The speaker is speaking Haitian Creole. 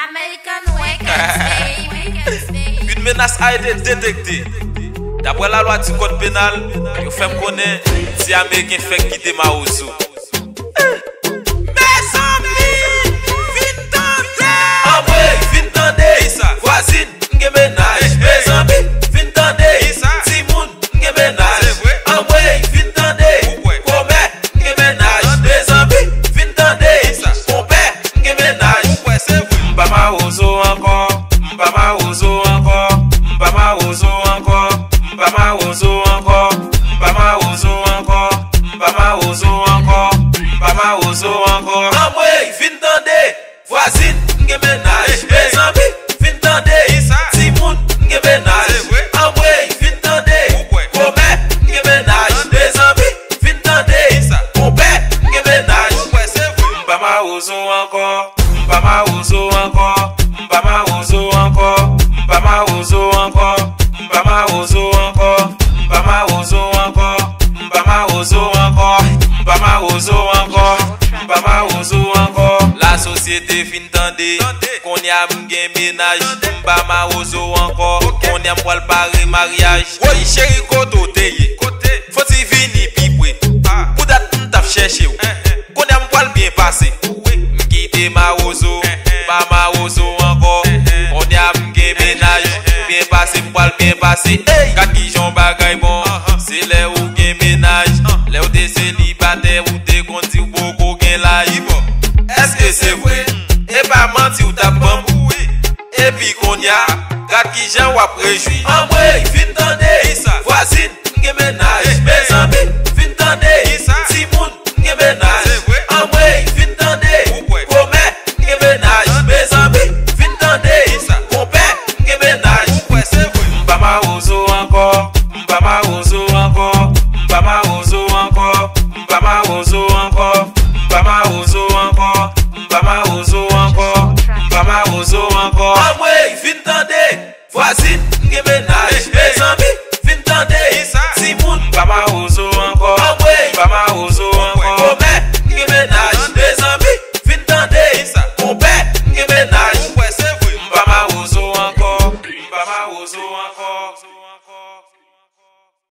American Records, baby. Une menace a été détectée. D'après la loi du code pénal, il faut me connaître si Américain fait quitter Maozo. Mes amis, vin tande, voisine, n'ge ménage. Mes amis, vin tande, Timoun, n'ge ménage. Amway, vin tande, Comé, n'ge ménage. Mes amis, vin tande, mon père, n'ge ménage. M'pa Maozo encore, m'pa Maozo encore, m'pa Maozo encore. M'pa Maozo encore, m'pa Maozo encore, m'pa Maozo encore, m'pa Maozo encore. Amway, vin tande, voisine, n'ge ménage. Mes amis, vin tande, Timoun, n'ge ménage. Amway, vin tande, Comé, n'ge ménage. Mes amis, vin tande, mon père, n'ge ménage. M'pa Maozo encore, m'pa Maozo encore, m'pa Maozo encore, m'pa Maozo encore, m'pa Maozo encore, m'pa Maozo encore, m'pa Maozo encore, m'pa Maozo encore, m'pa Maozo encore. La société fin tande, qu'on y a m'gen ménage, m'pa Maozo encore, qu'on y a m'poil pare mariage. Oui chéri koto teye, faut-il vini pipwe, pour dat m'tap chercher ou, qu'on y a m'poil bien passé, m'quitte Maozo, pas Maozo encore, on y a m'gen ménage, bien passé m'poil bien passé. Kaki jon bagay bon, c'est les ou gen ménage, les ou des célibataires ou des conti ou beaucoup gen la. Est-ce que c'est vrai? Et pas menti ou ta bambou? Et puis qu'on y a, kaki jon ou après joui. Amway, vin tande, voisine, n'ge ménage. Mes amis, vin tande, Timoun, n'ge ménage. Amway, vin tande, Comé, n'ge ménage. Mes amis, vin tande, mon père, n'ge ménage. M'pa Maozo encore, m'pa Maozo encore, m'pa Maozo encore, m'pa Maozo encore, m'pa Maozo encore, m'pa Maozo encore, m'pa Maozo encore. Amway, vin tande, voisine, n'ge ménage.